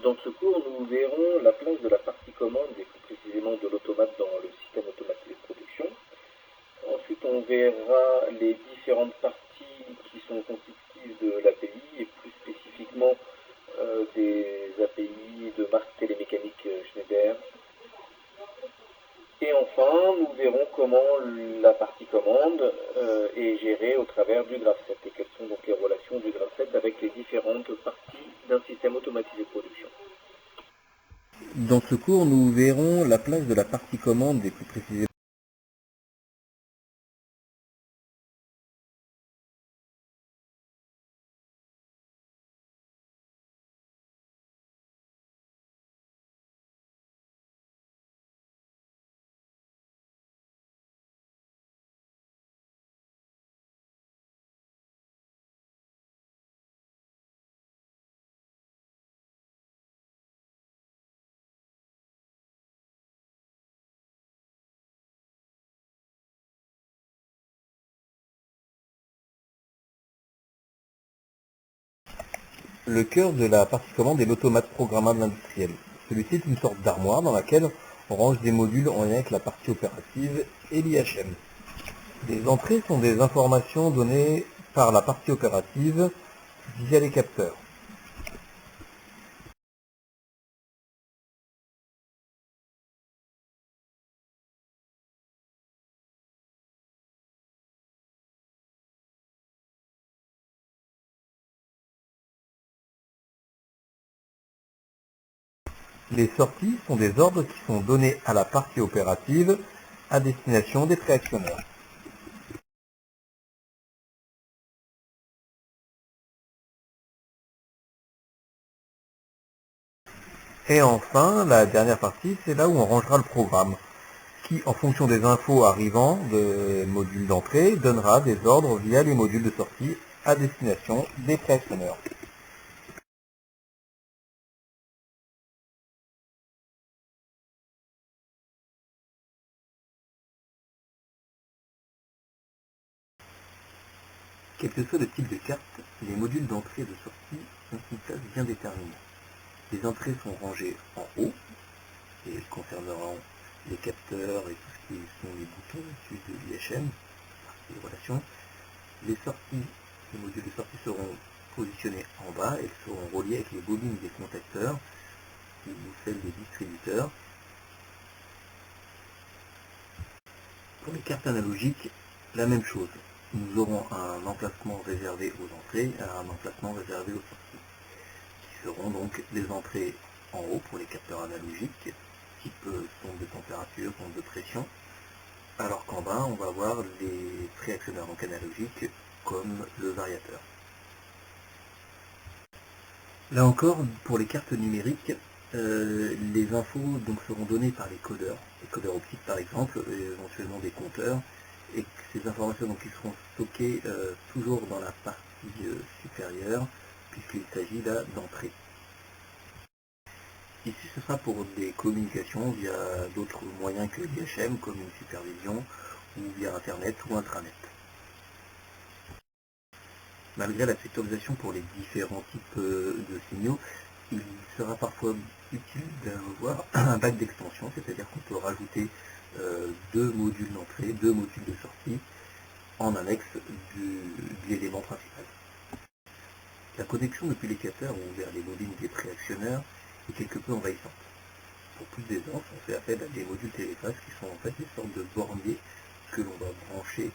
Dans ce cours, nous verrons la place de la partie commande et plus précisément de l'automate dans le système automatisé de production. Ensuite, on verra les différentes parties qui sont constitutives de l'API et plus spécifiquement des API de marque télémécanique Schneider. Et enfin, nous verrons comment la partie commande est gérée au travers du graph 7 et quelles sont donc les relations du graph 7 avec les différentes parties d'un système automatisé de production. Dans ce cours, nous verrons la place de la partie commande et plus précisément le cœur de la partie commande est l'automate programmable industriel. Celui-ci est une sorte d'armoire dans laquelle on range des modules en lien avec la partie opérative et l'IHM. Les entrées sont des informations données par la partie opérative via les capteurs. Les sorties sont des ordres qui sont donnés à la partie opérative à destination des préactionnaires. Et enfin, la dernière partie, c'est là où on rangera le programme, qui, en fonction des infos arrivant des modules d'entrée, donnera des ordres via les modules de sortie à destination des préactionneurs. Quel que soit le type de carte, les modules d'entrée et de sortie ont une place bien déterminée. Les entrées sont rangées en haut, et elles concerneront les capteurs et tout ce qui sont les boutons au-dessus de l'IHM, les relations. Les sorties, les modules de sortie seront positionnés en bas, elles seront reliées avec les bobines des contacteurs ou celles des distributeurs. Pour les cartes analogiques, la même chose. Nous aurons un emplacement réservé aux entrées et un emplacement réservé aux sorties, qui seront donc les entrées en haut pour les capteurs analogiques, type sonde de température, sonde de pression, alors qu'en bas, on va voir les préactionneurs donc analogiques comme le variateur. Là encore, pour les cartes numériques, les infos donc seront données par les codeurs optiques par exemple, et éventuellement des compteurs, et ces informations donc, qui seront stockées toujours dans la partie supérieure, puisqu'il s'agit là d'entrée. Ici ce sera pour des communications via d'autres moyens que l'IHM, comme une supervision, ou via Internet ou intranet. Malgré la sectorisation pour les différents types de signaux, il sera parfois utile d'avoir un bac d'extension, c'est-à-dire qu'on peut rajouter deux modules d'entrée, deux modules de sortie en annexe de l'élément principal. La connexion depuis les capteurs ou vers les bobines des préactionneurs est quelque peu envahissante. Pour plus d'aisance, on fait appel à des modules téléphases qui sont en fait des sortes de borniers que l'on va brancher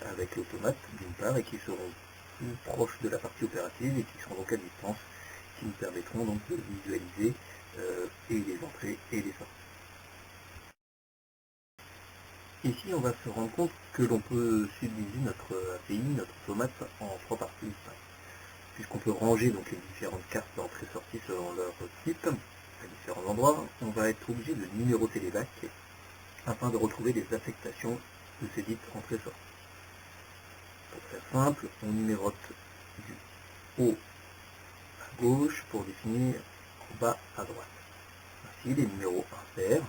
avec l'automate d'une part et qui seront plus proches de la partie opérative et qui seront donc à distance, qui nous permettront donc de visualiser et les entrées et les sorties. Ici, on va se rendre compte que l'on peut subdiviser notre API, notre automate, en trois parties distinctes. Puisqu'on peut ranger donc les différentes cartes d'entrée-sortie selon leur type, à différents endroits, on va être obligé de numéroter les bacs afin de retrouver les affectations de ces dites entrées-sorties. Pour faire simple, on numérote du haut à gauche pour définir en bas à droite. Ainsi, les numéros impairs,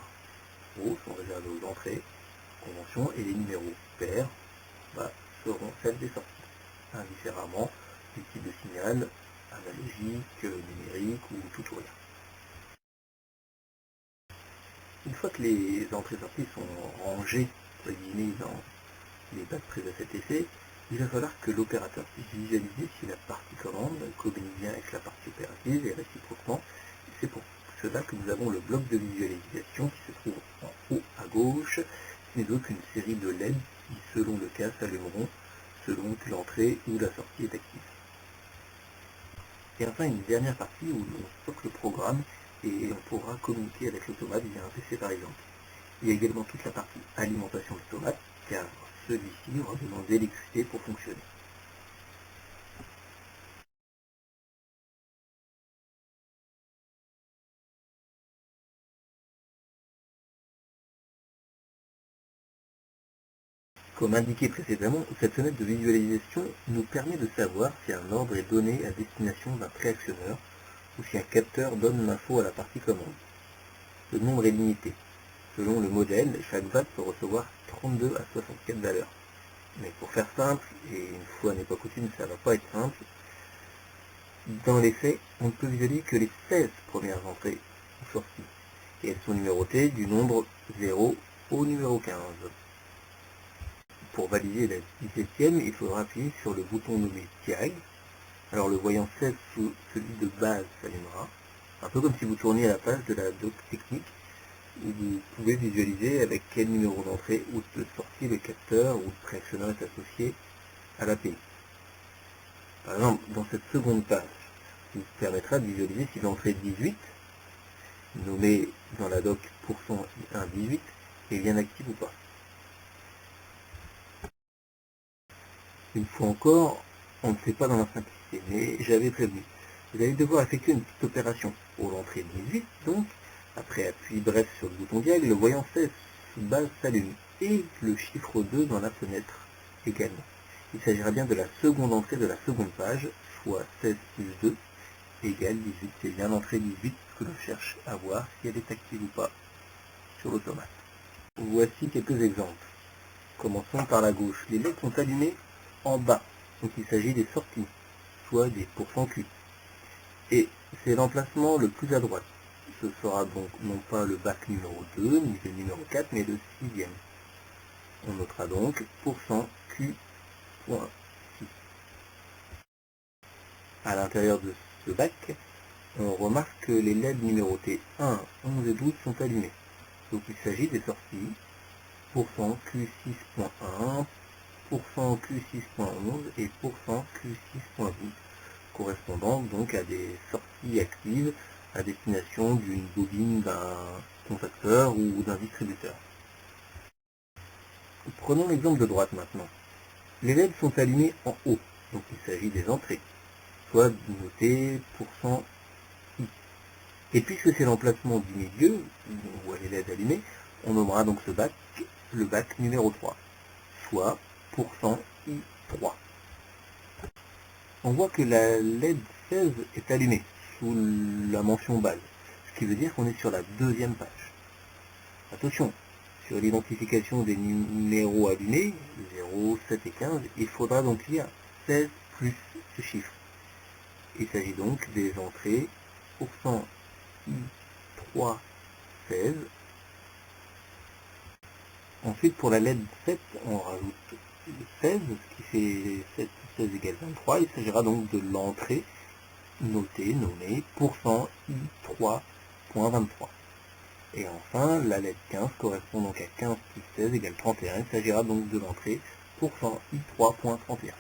hauts, sont réservés aux entrées, convention, et les numéros pairs seront celles des sorties, indifféremment du type de signal, analogique, numérique ou tout ou rien. Une fois que les entrées-sorties sont rangées entre guillemets, dans les bases prises à cet effet, il va falloir que l'opérateur puisse visualiser si la partie commande communique bien avec la partie opérative et réciproquement. C'est pour cela que nous avons le bloc de visualisation qui se trouve en haut à gauche, ce n'est autre qu'une série de LED qui, selon le cas, s'allumeront selon que l'entrée ou la sortie est active. Et enfin, une dernière partie où on stocke le programme et on pourra communiquer avec l'automate via un PC par exemple. Il y a également toute la partie alimentation de l'automate, car celui-ci aura besoin d'électricité pour fonctionner. Comme indiqué précédemment, cette fenêtre de visualisation nous permet de savoir si un ordre est donné à destination d'un préactionneur ou si un capteur donne l'info à la partie commande. Le nombre est limité. Selon le modèle, chaque vague peut recevoir 32 à 64 valeurs. Mais pour faire simple, et une fois n'est pas coutume, ça ne va pas être simple, dans les faits, on ne peut visualiser que les 16 premières entrées ou sorties, et elles sont numérotées du nombre 0 au numéro 15. Pour valider la 17e, il faudra appuyer sur le bouton nommé Diag. Alors le voyant 16 sous celui de base s'allumera, un peu comme si vous tourniez à la page de la doc technique, où vous pouvez visualiser avec quel numéro d'entrée ou de sortie le capteur ou le préactionneur est associé à l'API. Par exemple, dans cette seconde page, qui vous permettra de visualiser si l'entrée 18, nommée dans la doc %i118, est bien active ou pas. Une fois encore, on ne fait pas dans la simplicité, mais j'avais prévenu. Vous allez devoir effectuer une petite opération pour l'entrée 18, donc, après appui bref sur le bouton diag, le voyant 16 sous base s'allume, et le chiffre 2 dans la fenêtre également. Il s'agira bien de la seconde entrée de la seconde page, soit 16 plus 2, égale 18. C'est bien l'entrée 18 que l'on cherche à voir si elle est active ou pas sur l'automate. Voici quelques exemples. Commençons par la gauche. Les LED sont allumées en bas, donc il s'agit des sorties, soit des %Q. Et c'est l'emplacement le plus à droite. Ce sera donc non pas le bac numéro 2, ni le numéro 4, mais le 6e. On notera donc %Q.6. À l'intérieur de ce bac, on remarque que les LED numérotés 1, 11 et 12 sont allumées. Donc il s'agit des sorties %Q6.1, %Q6.11 et %Q6.12, correspondant donc à des sorties actives à destination d'une bobine, d'un contacteur ou d'un distributeur. Prenons l'exemple de droite maintenant. Les LED sont allumés en haut, donc il s'agit des entrées, soit notées %I. Et puisque c'est l'emplacement du milieu, où on voit les LED allumés, on nommera donc ce bac le bac numéro 3, soit %I3. On voit que la LED 16 est allumée sous la mention base, ce qui veut dire qu'on est sur la deuxième page. Attention, sur l'identification des numéros allumés, 0, 7 et 15, il faudra donc lire 16 plus ce chiffre. Il s'agit donc des entrées %I3 16. Ensuite, pour la LED 7, on rajoute 16, ce qui fait 7 plus 16 égale 23. Il s'agira donc de l'entrée nommée %I3.23. Et enfin, la LED 15 correspond donc à 15 plus 16 égale 31. Il s'agira donc de l'entrée %I3.31.